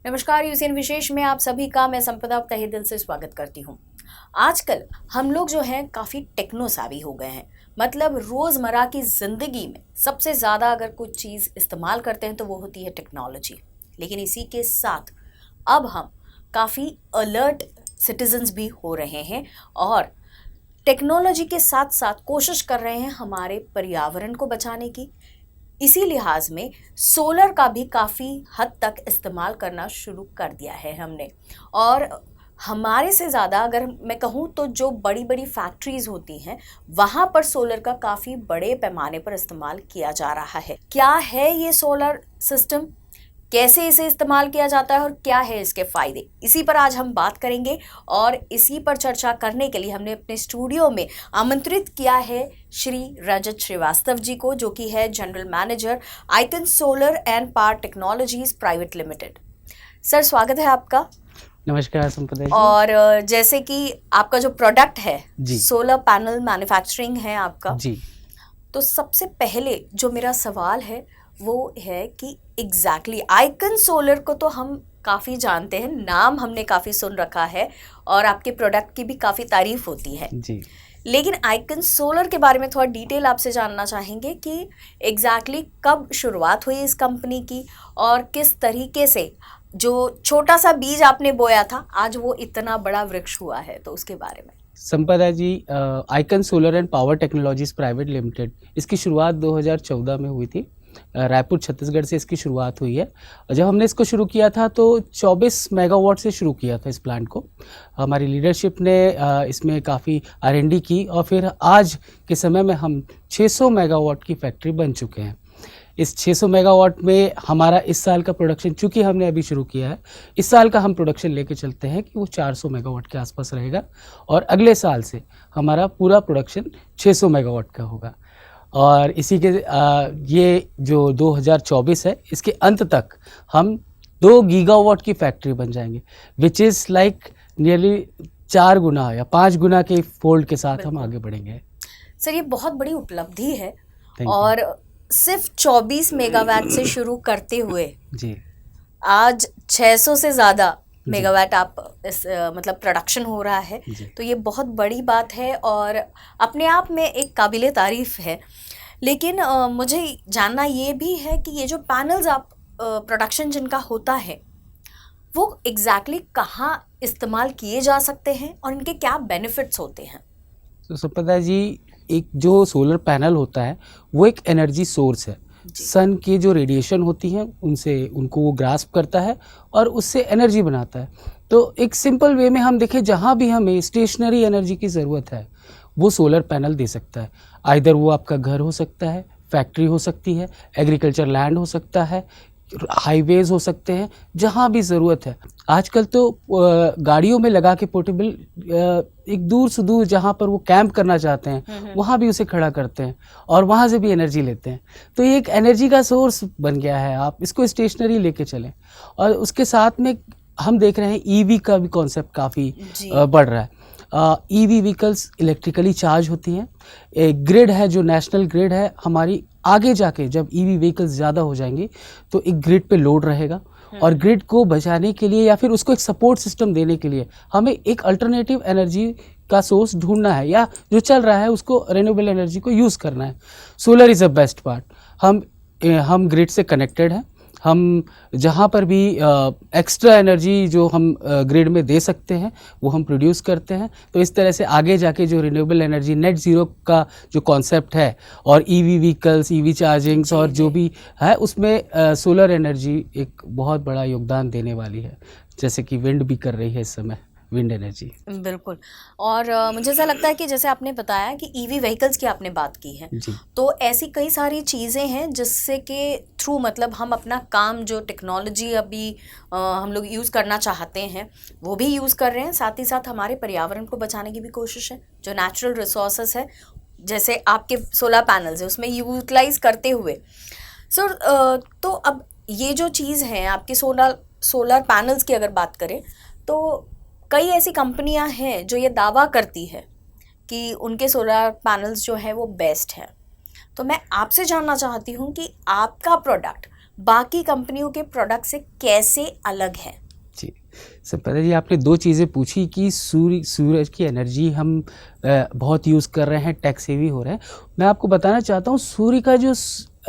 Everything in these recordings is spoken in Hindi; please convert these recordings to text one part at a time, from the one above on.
नमस्कार, यूसीएन विशेष में आप सभी का मैं संपदा तहे दिल से स्वागत करती हूँ। आजकल हम लोग जो हैं काफ़ी टेक्नो सावी हो गए हैं। मतलब रोज़मर्रा की ज़िंदगी में सबसे ज़्यादा अगर कुछ चीज़ इस्तेमाल करते हैं तो वो होती है टेक्नोलॉजी। लेकिन इसी के साथ अब हम काफ़ी अलर्ट सिटीजन्स भी हो रहे हैं और टेक्नोलॉजी के साथ साथ कोशिश कर रहे हैं हमारे पर्यावरण को बचाने की। इसी लिहाज में सोलर का भी काफ़ी हद तक इस्तेमाल करना शुरू कर दिया है हमने। और हमारे से ज़्यादा अगर मैं कहूँ तो जो बड़ी बड़ी फैक्ट्रीज़ होती हैं वहाँ पर सोलर का काफ़ी बड़े पैमाने पर इस्तेमाल किया जा रहा है। क्या है ये सोलर सिस्टम, कैसे इसे इस्तेमाल किया जाता है और क्या है इसके फ़ायदे, इसी पर आज हम बात करेंगे। और इसी पर चर्चा करने के लिए हमने अपने स्टूडियो में आमंत्रित किया है श्री रजत श्रीवास्तव जी को, जो कि है general manager icon Solar and Power Technologies Private limited. Sir, स्वागत है आपका। नमस्कार संपदा जी। और जैसे कि आपका जो प्रोडक्ट है जी, सोलर पैनल मैन्युफैक्चरिंग है आपका जी, तो सबसे पहले जो मेरा सवाल है वो है कि एग्जैक्टली आइकन सोलर को तो हम काफ़ी जानते हैं, नाम हमने काफ़ी सुन रखा है और आपके प्रोडक्ट की भी काफ़ी तारीफ होती है जी। लेकिन आइकन सोलर के बारे में थोड़ा डिटेल आपसे जानना चाहेंगे कि एग्जैक्टली कब शुरुआत हुई इस कंपनी की और किस तरीके से जो छोटा सा बीज आपने बोया था आज वो इतना बड़ा वृक्ष हुआ है, तो उसके बारे में। Sampada ji, Icon Solar and Power Technologies Private Limited, इसकी शुरुआत 2014 में हुई थी। रायपुर छत्तीसगढ़ से इसकी शुरुआत हुई है। और जब हमने इसको शुरू किया था तो 24 मेगावाट से शुरू किया था इस प्लांट को। हमारी लीडरशिप ने इसमें काफ़ी R&D की और फिर आज के समय में हम 600 मेगावाट की फैक्ट्री बन चुके हैं। इस 600 मेगावाट में हमारा इस साल का प्रोडक्शन, चूँकि हमने अभी शुरू किया है, इस साल का हम प्रोडक्शन लेके चलते हैं कि वो 400 मेगावाट के आसपास रहेगा और अगले साल से हमारा पूरा प्रोडक्शन 600 मेगावाट का होगा। और इसी के ये जो 2024 है, इसके अंत तक हम 2 गीगावाट की फैक्ट्री बन जाएंगे, विच इज़ लाइक नियरली 4 गुना या 5 गुना के फोल्ड के साथ हम आगे बढ़ेंगे। सर, ये बहुत बड़ी उपलब्धि है Thank you. और सिर्फ 24 मेगावाट से शुरू करते हुए जी, आज 600 से ज़्यादा मेगावाट आप इस मतलब प्रोडक्शन हो रहा है, तो ये बहुत बड़ी बात है और अपने आप में एक काबिले तारीफ़ है। लेकिन मुझे जानना ये भी है कि ये जो पैनल्स आप प्रोडक्शन जिनका होता है वो एग्जैक्टली कहाँ इस्तेमाल किए जा सकते हैं और इनके क्या बेनिफिट्स होते हैं। तो संपदा जी, एक जो सोलर पैनल होता है वो एक एनर्जी सोर्स है। सन की जो रेडिएशन होती हैं उनसे उनको वो ग्रास्प करता है और उससे एनर्जी बनाता है। तो एक सिंपल वे में हम देखें, जहाँ भी हमें स्टेशनरी एनर्जी की ज़रूरत है वो सोलर पैनल दे सकता है। आइदर वो आपका घर हो सकता है, फैक्ट्री हो सकती है, एग्रीकल्चर लैंड हो सकता है, हाईवेज हो सकते हैं, जहाँ भी ज़रूरत है। आजकल तो गाड़ियों में लगा के पोर्टेबल, एक दूर से दूर जहाँ पर वो कैंप करना चाहते हैं वहाँ भी उसे खड़ा करते हैं और वहाँ से भी एनर्जी लेते हैं। तो ये एक एनर्जी का सोर्स बन गया है, आप इसको स्टेशनरी लेके चलें। और उसके साथ में हम देख रहे हैं ईवी का भी कॉन्सेप्ट काफ़ी बढ़ रहा है। ईवी व्हीकल्स इलेक्ट्रिकली चार्ज होती हैं। एक ग्रिड है, जो नेशनल ग्रिड है हमारी, आगे जाके जब ईवी व्हीकल्स ज़्यादा हो जाएंगी तो एक ग्रिड पे लोड रहेगा और ग्रिड को बचाने के लिए या फिर उसको एक सपोर्ट सिस्टम देने के लिए हमें एक अल्टरनेटिव एनर्जी का सोर्स ढूंढना है, या जो चल रहा है उसको रिन्यूएबल एनर्जी को यूज़ करना है। Solar is a best part. हम ग्रिड से कनेक्टेड हैं। हम जहाँ पर भी एक्स्ट्रा एनर्जी जो हम ग्रिड में दे सकते हैं वो हम प्रोड्यूस करते हैं। तो इस तरह से आगे जाके जो रिन्यूएबल एनर्जी, नेट ज़ीरो का जो कॉन्सेप्ट है और ईवी व्हीकल्स, ईवी चार्जिंग्स और जो भी है उसमें सोलर एनर्जी एक बहुत बड़ा योगदान देने वाली है, जैसे कि विंड भी कर रही है इस समय, विंड एनर्जी। बिल्कुल। और मुझे ऐसा लगता है कि जैसे आपने बताया कि ईवी व्हीकल्स की आपने बात की है, तो ऐसी कई सारी चीज़ें हैं जिससे के थ्रू मतलब हम अपना काम, जो टेक्नोलॉजी अभी हम लोग यूज़ करना चाहते हैं वो भी यूज़ कर रहे हैं, साथ ही साथ हमारे पर्यावरण को बचाने की भी कोशिश है। जो नेचुरल रिसोर्सेस है जैसे आपके सोलर पैनल्स है उसमें यूटिलाइज़ करते हुए। सर, तो अब ये जो चीज़ है आपके सोलर पैनल्स की अगर बात करें तो कई ऐसी कंपनियां हैं जो ये दावा करती है कि उनके सोलर पैनल्स जो है वो बेस्ट हैं, तो मैं आपसे जानना चाहती हूँ कि आपका प्रोडक्ट बाकी कंपनियों के प्रोडक्ट से कैसे अलग है। जी, संपदा जी, आपने दो चीज़ें पूछी कि सूरज की एनर्जी हम बहुत यूज़ कर रहे हैं, टेक सेवी हो रहे हैं। मैं आपको बताना चाहता हूँ, सूर्य का जो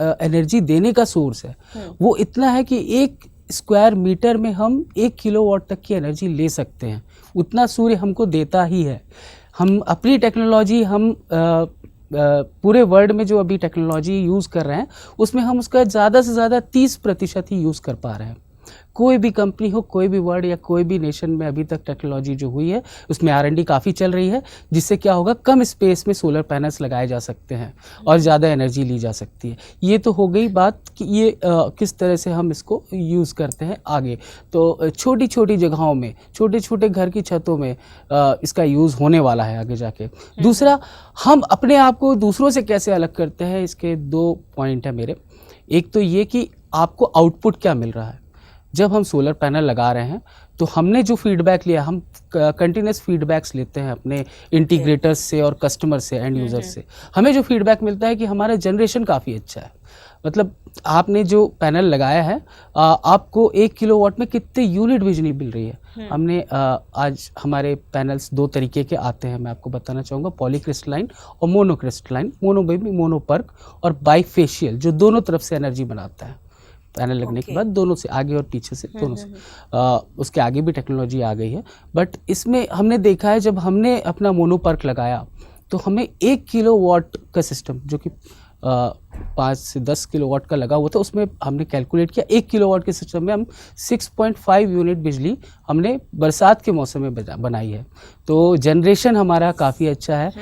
एनर्जी देने का सोर्स है वो इतना है कि 1 स्क्वायर मीटर में हम 1 किलोवाट तक की एनर्जी ले सकते हैं। उतना सूर्य हमको देता ही है। हम अपनी टेक्नोलॉजी पूरे वर्ल्ड में जो अभी टेक्नोलॉजी यूज़ कर रहे हैं उसमें हम उसका ज़्यादा से ज़्यादा 30% ही यूज़ कर पा रहे हैं। कोई भी कंपनी हो, कोई भी वर्ल्ड या कोई भी नेशन में अभी तक टेक्नोलॉजी जो हुई है उसमें R&D काफ़ी चल रही है, जिससे क्या होगा, कम स्पेस में सोलर पैनल्स लगाए जा सकते हैं और ज़्यादा एनर्जी ली जा सकती है। ये तो हो गई बात कि ये किस तरह से हम इसको यूज़ करते हैं आगे। तो छोटी छोटी जगहों में, छोटे छोटे घर की छतों में इसका यूज़ होने वाला है आगे जाके। दूसरा, हम अपने आप को दूसरों से कैसे अलग करते हैं, इसके 2 पॉइंट है मेरे। एक तो ये कि आपको आउटपुट क्या मिल रहा है। जब हम सोलर पैनल लगा रहे हैं तो हमने जो फीडबैक लिया, हम कंटिन्यूस फीडबैक्स लेते हैं अपने इंटीग्रेटर्स से और कस्टमर से, एंड यूज़र से। हमें जो फीडबैक मिलता है कि हमारा जनरेशन काफ़ी अच्छा है। मतलब आपने जो पैनल लगाया है, आपको 1 किलोवाट में कितने यूनिट बिजली मिल रही है। हमने आज हमारे पैनल्स 2 तरीके के आते हैं, मैं आपको बताना चाहूँगा, पॉलीक्रिस्टलाइन और मोनोक्रिस्टलाइन। मोनो बेबी, मोनोपर्क और बाईफेशियल, जो दोनों तरफ से एनर्जी बनाता है। पैनल लगने के बाद दोनों से, आगे और पीछे से, दोनों से। उसके आगे भी टेक्नोलॉजी आ गई है, बट इसमें हमने देखा है, जब हमने अपना मोनोपर्क लगाया तो हमें 1 किलोवाट का सिस्टम, जो कि 5 से 10 किलोवाट का लगा हुआ था, उसमें हमने कैलकुलेट किया 1 किलोवाट के सिस्टम में हम 6.5 यूनिट बिजली हमने बरसात के मौसम में बनाई है। तो जनरेशन हमारा काफ़ी अच्छा है।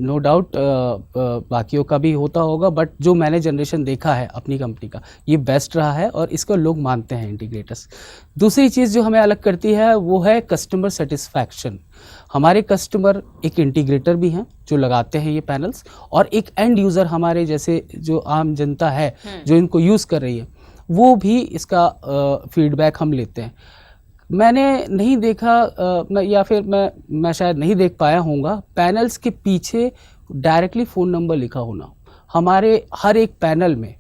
नो डाउट बाकियों का भी होता होगा, बट जो मैंने जनरेशन देखा है अपनी कंपनी का, ये बेस्ट रहा है और इसको लोग मानते हैं इंटीग्रेटर्स। दूसरी चीज़ जो हमें अलग करती है वो है कस्टमर सेटिस्फैक्शन। हमारे कस्टमर एक इंटीग्रेटर भी हैं जो लगाते हैं ये पैनल्स, और एक एंड यूज़र हमारे जैसे जो आम जनता है जो इनको यूज़ कर रही है, वो भी इसका फीडबैक हम लेते हैं। मैंने नहीं देखा या फिर मैं शायद नहीं देख पाया होऊंगा पैनल्स के पीछे डायरेक्टली फ़ोन नंबर लिखा होना। हमारे हर एक पैनल में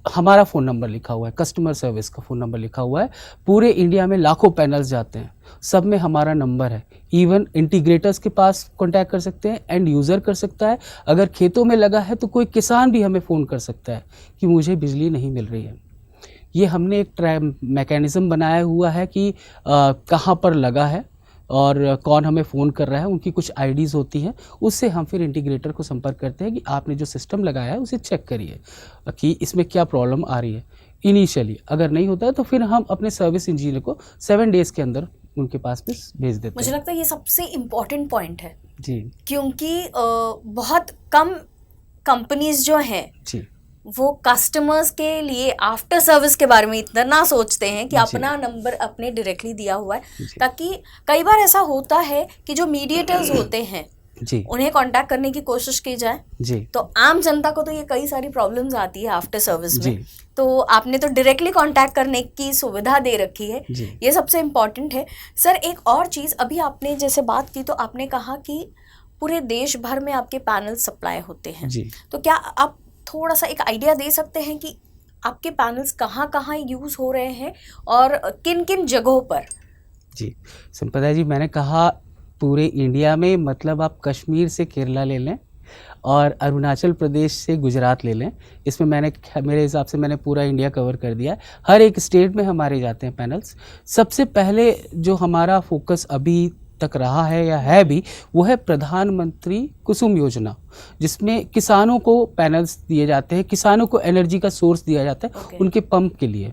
हमारा फ़ोन नंबर लिखा हुआ है, कस्टमर सर्विस का फ़ोन नंबर लिखा हुआ है। पूरे इंडिया में लाखों पैनल्स जाते हैं, सब में हमारा नंबर है। इवन इंटीग्रेटर्स के पास कांटेक्ट कर सकते हैं, एंड यूज़र कर सकता है। अगर खेतों में लगा है तो कोई किसान भी हमें फ़ोन कर सकता है कि मुझे बिजली नहीं मिल रही है। ये हमने एक मैकेनिज़्म बनाया हुआ है कि कहाँ पर लगा है और कौन हमें फ़ोन कर रहा है, उनकी कुछ आईडीज़ होती हैं, उससे हम फिर इंटीग्रेटर को संपर्क करते हैं कि आपने जो सिस्टम लगाया है उसे चेक करिए कि इसमें क्या प्रॉब्लम आ रही है। इनिशियली अगर नहीं होता है तो फिर हम अपने सर्विस इंजीनियर को 7 डेज़ के अंदर उनके पास भी भेज देते हैं। मुझे लगता है ये सबसे इम्पोर्टेंट पॉइंट है जी, क्योंकि बहुत कम कंपनीज जो हैं जी, वो कस्टमर्स के लिए आफ्टर सर्विस के बारे में इतना सोचते हैं कि अपना नंबर अपने डायरेक्टली दिया हुआ है, ताकि कई बार ऐसा होता है कि जो मीडिएटर्स होते हैं जी, उन्हें कांटेक्ट करने की कोशिश की जाए, जी, तो आम जनता को तो ये कई सारी प्रॉब्लम्स आती है आफ्टर सर्विस में। जी, तो आपने तो डायरेक्टली कांटेक्ट करने की सुविधा दे रखी है, जी। ये सबसे इम्पोर्टेंट है। सर, एक और चीज़, अभी आपने जैसे बात की तो आपने कहा कि पूरे देश भर में आपके पैनल सप्लाई होते हैं, जी। तो क्या आप थोड़ा सा एक आइडिया दे सकते हैं कि आपके पैनल्स कहाँ कहाँ यूज़ हो रहे हैं और किन किन जगहों पर? जी, संपदा जी, मैंने कहा पूरे इंडिया में, मतलब आप कश्मीर से केरला ले लें और अरुणाचल प्रदेश से गुजरात ले लें, इसमें मेरे हिसाब से मैंने पूरा इंडिया कवर कर दिया है। हर एक स्टेट में हमारे जाते हैं पैनल्स। सबसे पहले जो हमारा फोकस अभी तक रहा है या है भी, वो है प्रधानमंत्री कुसुम योजना, जिसमें किसानों को पैनल्स दिए जाते हैं, किसानों को एनर्जी का सोर्स दिया जाता है उनके पंप के लिए।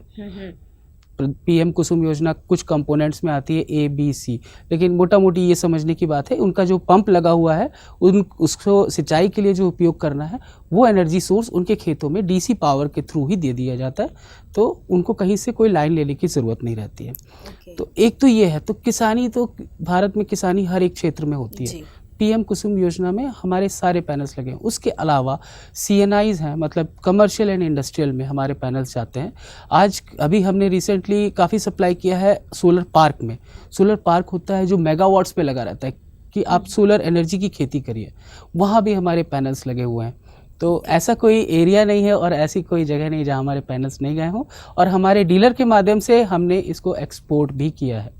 PM कुसुम योजना कुछ कंपोनेंट्स में आती है ABC, लेकिन मोटा मोटी ये समझने की बात है, उनका जो पंप लगा हुआ है उसको सिंचाई के लिए जो उपयोग करना है, वो एनर्जी सोर्स उनके खेतों में DC पावर के थ्रू ही दे दिया जाता है, तो उनको कहीं से कोई लाइन लेने की ज़रूरत नहीं रहती है। तो एक तो ये है, तो किसानी तो भारत में किसानी हर एक क्षेत्र में होती है। PM कुसुम योजना में हमारे सारे पैनल्स लगे हैं। उसके अलावा CNIs हैं, मतलब कमर्शियल एंड इंडस्ट्रियल में हमारे पैनल्स जाते हैं। अभी हमने रिसेंटली काफ़ी सप्लाई किया है सोलर पार्क में। सोलर पार्क होता है जो मेगावाट्स पे लगा रहता है कि आप सोलर एनर्जी की खेती करिए, वहाँ भी हमारे पैनल्स लगे हुए हैं। तो ऐसा कोई एरिया नहीं है और ऐसी कोई जगह नहीं जहाँ हमारे पैनल्स नहीं गए हों। और हमारे डीलर के माध्यम से हमने इसको एक्सपोर्ट भी किया है।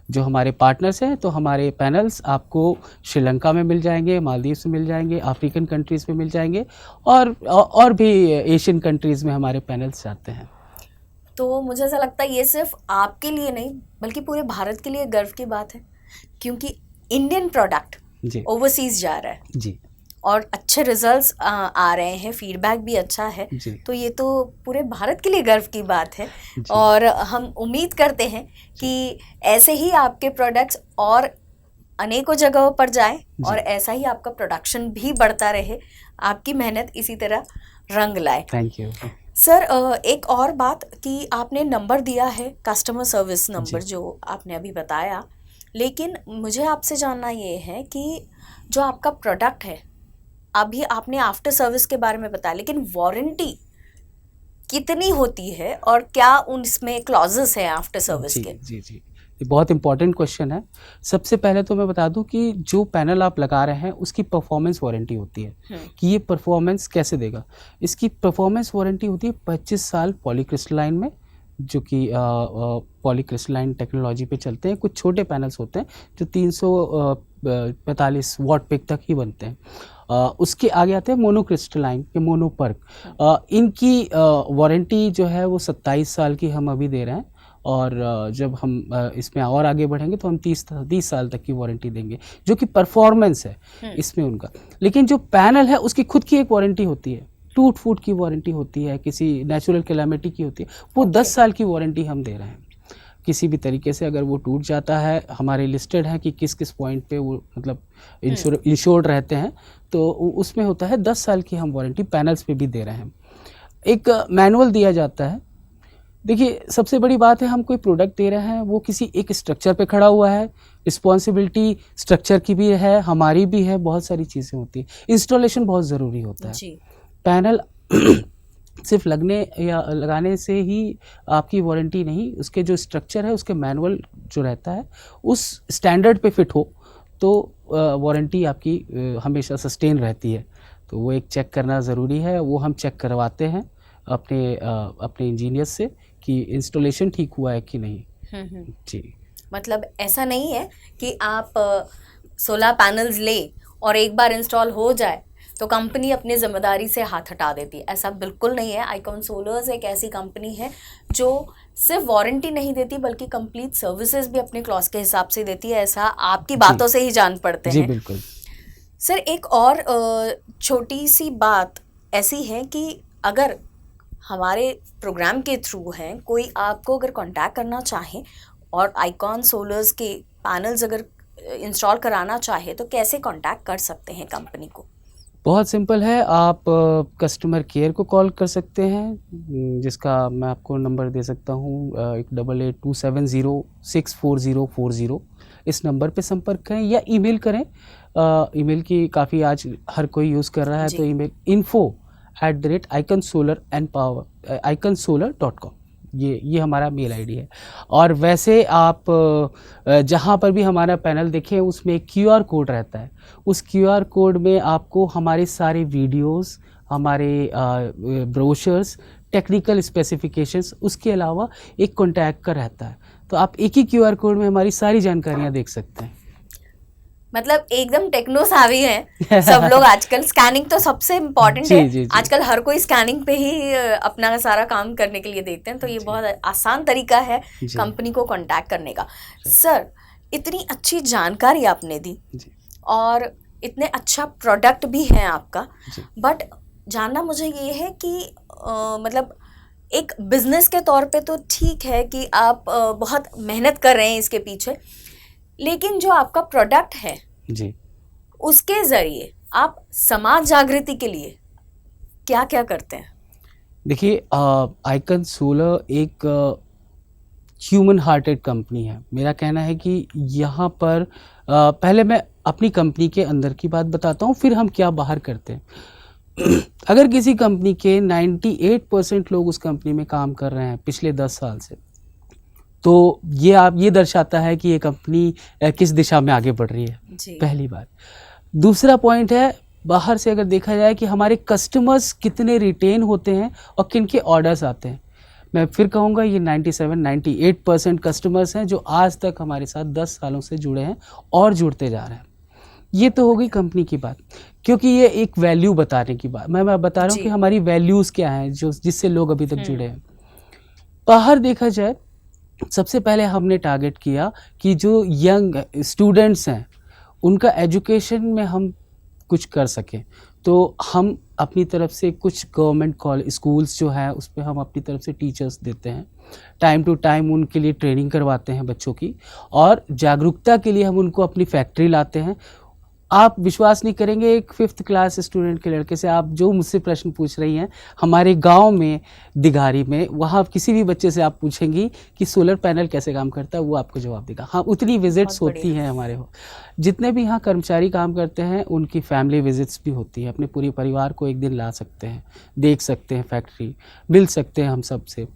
जो हमारे पार्टनर्स हैं, तो हमारे पैनल्स आपको श्रीलंका में मिल जाएंगे, मालदीव्स में मिल जाएंगे, अफ्रीकन कंट्रीज़ में मिल जाएंगे, और भी एशियन कंट्रीज़ में हमारे पैनल्स जाते हैं। तो मुझे ऐसा लगता है ये सिर्फ आपके लिए नहीं बल्कि पूरे भारत के लिए गर्व की बात है, क्योंकि इंडियन प्रोडक्ट जी ओवरसीज जा रहा है जी और अच्छे रिजल्ट्स आ रहे हैं, फीडबैक भी अच्छा है। जी तो ये तो पूरे भारत के लिए गर्व की बात है। जी। और हम उम्मीद करते हैं कि ऐसे ही आपके प्रोडक्ट्स और अनेकों जगहों पर जाएं और ऐसा ही आपका प्रोडक्शन भी बढ़ता रहे, आपकी मेहनत इसी तरह रंग लाए। थैंक यू सर, एक और बात कि आपने नंबर दिया है, कस्टमर सर्विस नंबर जो आपने अभी बताया, लेकिन मुझे आपसे जानना ये है कि जो आपका प्रोडक्ट है, अभी आपने आफ्टर सर्विस के बारे में बताया, लेकिन वारंटी कितनी होती है और क्या उसमें क्लॉजेस है आफ्टर सर्विस के? जी जी, ये बहुत इंपॉर्टेंट क्वेश्चन है। सबसे पहले तो मैं बता दूं कि जो पैनल आप लगा रहे हैं उसकी परफॉर्मेंस वारंटी होती है कि ये परफॉर्मेंस कैसे देगा। इसकी परफॉर्मेंस वारंटी होती है 25 साल पॉलीक्रिस्टलाइन में, जो कि पॉलीक्रिस्टलाइन टेक्नोलॉजी पे चलते हैं। कुछ छोटे पैनल्स होते हैं जो 345 वॉट पिक तक ही बनते हैं। उसके आगे आते हैं मोनोक्रिस्टलाइन के मोनोपर्क। इनकी वारंटी जो है वो 27 साल की हम अभी दे रहे हैं, और जब हम इसमें और आगे बढ़ेंगे तो हम 30 साल तक की वारंटी देंगे, जो कि परफॉर्मेंस है इसमें उनका। लेकिन जो पैनल है उसकी खुद की एक वारंटी होती है, टूट फूट की वारंटी होती है, किसी नेचुरल कैलामिटी की होती है, वो 10 साल की वारंटी हम दे रहे हैं। किसी भी तरीके से अगर वो टूट जाता है, हमारे लिस्टेड है कि किस किस पॉइंट पे वो मतलब इंश्योर्ड रहते हैं, तो उसमें होता है 10 साल की हम वारंटी पैनल्स पे भी दे रहे हैं। एक मैनुअल दिया जाता है। देखिए, सबसे बड़ी बात है, हम कोई प्रोडक्ट दे रहे हैं वो किसी एक स्ट्रक्चर पे खड़ा हुआ है। रिस्पॉन्सिबिलिटी स्ट्रक्चर की भी है, हमारी भी है, बहुत सारी चीज़ें होती हैं। इंस्टॉलेशन बहुत ज़रूरी होता है। पैनल सिर्फ लगने या लगाने से ही आपकी वारंटी नहीं, उसके जो स्ट्रक्चर है, उसके मैनुअल जो रहता है, उस स्टैंडर्ड पे फिट हो तो वारंटी आपकी हमेशा सस्टेन रहती है। तो वो एक चेक करना ज़रूरी है, वो हम चेक करवाते हैं अपने इंजीनियर से कि इंस्टॉलेशन ठीक हुआ है कि नहीं। जी, मतलब ऐसा नहीं है कि आप 16 पैनल्स ले और एक बार इंस्टॉल हो जाए तो कंपनी अपनी जिम्मेदारी से हाथ हटा देती है, ऐसा बिल्कुल नहीं है। आइकॉन सोलर्स एक ऐसी कंपनी है जो सिर्फ वारंटी नहीं देती बल्कि कंप्लीट सर्विसेज भी अपने क्लॉज के हिसाब से देती है, ऐसा आपकी बातों से ही जान पड़ते हैं। जी बिल्कुल। सर, एक और छोटी सी बात ऐसी है कि अगर हमारे प्रोग्राम के थ्रू हैं, कोई आपको अगर कांटेक्ट करना चाहे और आइकॉन सोलर्स के पैनल्स अगर इंस्टॉल कराना चाहे तो कैसे कांटेक्ट कर सकते हैं कंपनी को? बहुत सिंपल है, आप कस्टमर केयर को कॉल कर सकते हैं, जिसका मैं आपको नंबर दे सकता हूँ, 8827064040। इस नंबर पे संपर्क करें या ईमेल करें। ईमेल की काफ़ी आज हर कोई यूज़ कर रहा है, तो ईमेल info@iconsolar.com, ये हमारा मेल आईडी है। और वैसे आप जहाँ पर भी हमारा पैनल देखें उसमें एक QR कोड रहता है। उस QR कोड में आपको हमारे सारे वीडियोस, हमारे ब्रोशर्स, टेक्निकल स्पेसिफिकेशंस, उसके अलावा एक कॉन्टैक्ट का रहता है। तो आप एक ही QR कोड में हमारी सारी जानकारियाँ देख सकते हैं। मतलब एकदम टेक्नो सावी हैं सब लोग आजकल। स्कैनिंग तो सबसे इम्पोर्टेंट है। जी। आजकल हर कोई स्कैनिंग पे ही अपना सारा काम करने के लिए देखते हैं, तो ये बहुत आसान तरीका है कंपनी को कांटेक्ट करने का। सर, इतनी अच्छी जानकारी आपने दी और इतने अच्छा प्रोडक्ट भी है आपका, बट जानना मुझे ये है कि मतलब एक बिजनेस के तौर पे तो ठीक है कि आप बहुत मेहनत कर रहे हैं इसके पीछे, लेकिन जो आपका प्रोडक्ट है जी, उसके जरिए आप समाज जागृति के लिए क्या क्या करते हैं? देखिए, आइकन सोलर एक ह्यूमन हार्टेड कंपनी है। मेरा कहना है कि यहाँ पर पहले मैं अपनी कंपनी के अंदर की बात बताता हूँ, फिर हम क्या बाहर करते हैं। अगर किसी कंपनी के 98% लोग उस कंपनी में काम कर रहे हैं पिछले 10 साल से, तो ये दर्शाता है कि ये कंपनी किस दिशा में आगे बढ़ रही है। पहली बात। दूसरा पॉइंट है, बाहर से अगर देखा जाए कि हमारे कस्टमर्स कितने रिटेन होते हैं और किन के ऑर्डर्स आते हैं, मैं फिर कहूँगा ये 97-98% कस्टमर्स हैं जो आज तक हमारे साथ 10 सालों से जुड़े हैं और जुड़ते जा रहे हैं। ये तो हो गई कंपनी की बात, क्योंकि ये एक वैल्यू बताने की बात, मैं बता रहा हूँ कि हमारी वैल्यूज़ क्या हैं जो जिससे लोग अभी तक जुड़े हैं। बाहर देखा जाए, सबसे पहले हमने टारगेट किया कि जो यंग स्टूडेंट्स हैं उनका एजुकेशन में हम कुछ कर सकें, तो हम अपनी तरफ से कुछ गवर्नमेंट कॉलेज स्कूल्स जो हैं उस पर हम अपनी तरफ से टीचर्स देते हैं, टाइम टू टाइम उनके लिए ट्रेनिंग करवाते हैं बच्चों की, और जागरूकता के लिए हम उनको अपनी फैक्ट्री लाते हैं। आप विश्वास नहीं करेंगे, एक 5th क्लास स्टूडेंट के लड़के से आप जो मुझसे प्रश्न पूछ रही हैं, हमारे गांव में दिघारी में, वहाँ किसी भी बच्चे से आप पूछेंगी कि सोलर पैनल कैसे काम करता है, वो आपको जवाब देगा। हाँ, उतनी विजिट्स होती हैं हमारे, जितने भी यहाँ कर्मचारी काम करते हैं उनकी फैमिली विजिट्स भी होती है, अपने पूरे परिवार को एक दिन ला सकते हैं, देख सकते हैं फैक्ट्री, मिल सकते हैं हम सबसे,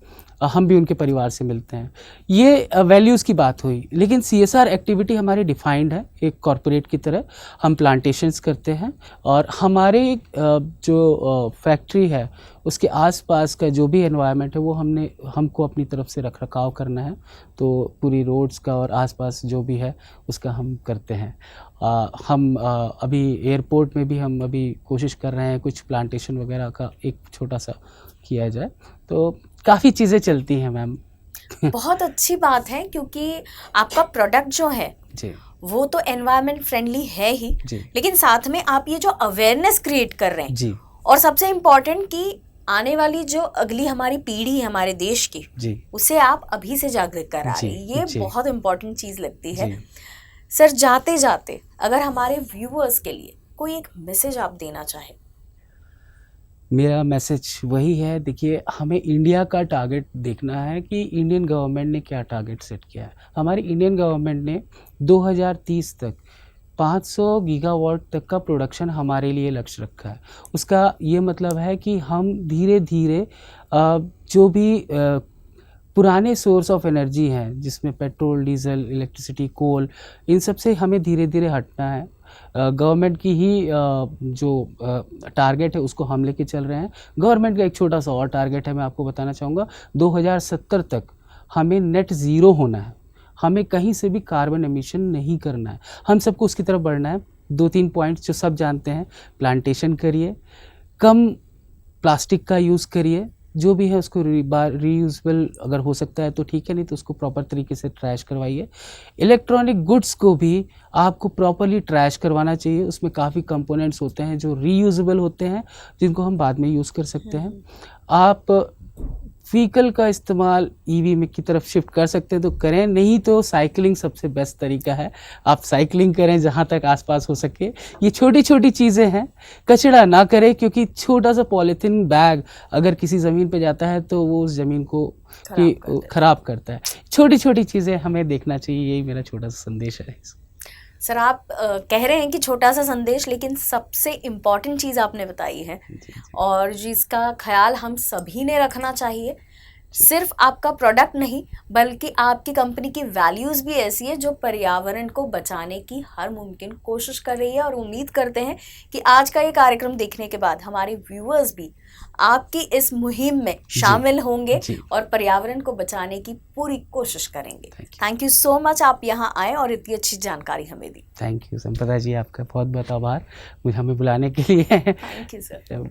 हम भी उनके परिवार से मिलते हैं। ये वैल्यूज़ की बात हुई, लेकिन CSR एक्टिविटी हमारी डिफाइंड है एक कॉरपोरेट की तरह। हम प्लांटेशंस करते हैं और हमारे जो फैक्ट्री है उसके आसपास का जो भी एनवायरनमेंट है वो हमको अपनी तरफ से रख रखाव करना है, तो पूरी रोड्स का और आसपास जो भी है उसका हम करते हैं। हम अभी एयरपोर्ट में भी हम अभी कोशिश कर रहे हैं कुछ प्लांटेशन वगैरह का एक छोटा सा किया जाए, तो काफ़ी चीज़ें चलती हैं मैम। बहुत अच्छी बात है, क्योंकि आपका प्रोडक्ट जो है जी वो तो एनवायरनमेंट फ्रेंडली है ही जी, लेकिन साथ में आप ये जो अवेयरनेस क्रिएट कर रहे हैं जी, और सबसे इम्पोर्टेंट कि आने वाली जो अगली हमारी पीढ़ी है हमारे देश की, जी, उसे आप अभी से जागरूक करा जी, रहे हैं, ये जी, बहुत इम्पोर्टेंट चीज़ लगती है। जी। सर, जाते जाते अगर हमारे व्यूअर्स के लिए कोई एक मैसेज आप देना चाहें। मेरा मैसेज वही है, देखिए हमें इंडिया का टारगेट देखना है कि इंडियन गवर्नमेंट ने क्या टारगेट सेट किया है। हमारी इंडियन गवर्नमेंट ने 2030 तक 500 गीगावाट तक का प्रोडक्शन हमारे लिए लक्ष्य रखा है। उसका ये मतलब है कि हम धीरे धीरे जो भी पुराने सोर्स ऑफ एनर्जी हैं जिसमें पेट्रोल, डीजल, इलेक्ट्रिसिटी, कोल, इन सब से हमें धीरे धीरे हटना है। गवर्नमेंट की ही जो टारगेट है उसको हम लेके चल रहे हैं। गवर्नमेंट का एक छोटा सा और टारगेट है, मैं आपको बताना चाहूँगा, 2070 तक हमें नेट ज़ीरो होना है, हमें कहीं से भी कार्बन एमिशन नहीं करना है, हम सबको उसकी तरफ बढ़ना है। 2-3 पॉइंट्स जो सब जानते हैं, प्लांटेशन करिए, कम प्लास्टिक का यूज़ करिए, जो भी है उसको रीयूजेबल अगर हो सकता है तो ठीक है, नहीं तो उसको प्रॉपर तरीके से ट्रैश करवाइए। इलेक्ट्रॉनिक गुड्स को भी आपको प्रॉपरली ट्रैश करवाना चाहिए, उसमें काफ़ी कंपोनेंट्स होते हैं जो रीयूजेबल होते हैं जिनको हम बाद में यूज़ कर सकते हैं। आप व्हीकल का इस्तेमाल EV में की तरफ शिफ्ट कर सकते हैं तो करें, नहीं तो साइकिलिंग सबसे बेस्ट तरीका है, आप साइकिलिंग करें जहाँ तक आसपास हो सके। ये छोटी छोटी चीज़ें हैं, कचरा ना करें, क्योंकि छोटा सा पॉलीथीन बैग अगर किसी ज़मीन पे जाता है तो वो उस ज़मीन को ख़राब करता है। छोटी छोटी चीज़ें हमें देखना चाहिए, यही मेरा छोटा सा संदेश है। सर, आप कह रहे हैं कि छोटा सा संदेश, लेकिन सबसे इम्पॉर्टेंट चीज़ आपने बताई है और जिसका ख्याल हम सभी ने रखना चाहिए। सिर्फ आपका प्रोडक्ट नहीं बल्कि आपकी कंपनी की वैल्यूज़ भी ऐसी है जो पर्यावरण को बचाने की हर मुमकिन कोशिश कर रही है, और उम्मीद करते हैं कि आज का ये कार्यक्रम देखने के बाद हमारे व्यूअर्स भी आपकी इस मुहिम में शामिल होंगे और पर्यावरण को बचाने की पूरी कोशिश करेंगे। थैंक यू सो मच, आप यहाँ आए और इतनी अच्छी जानकारी हमें दी। थैंक यू संपदा जी, आपका बहुत बहुत आभार मुझे हमें बुलाने के लिए। Thank you sir.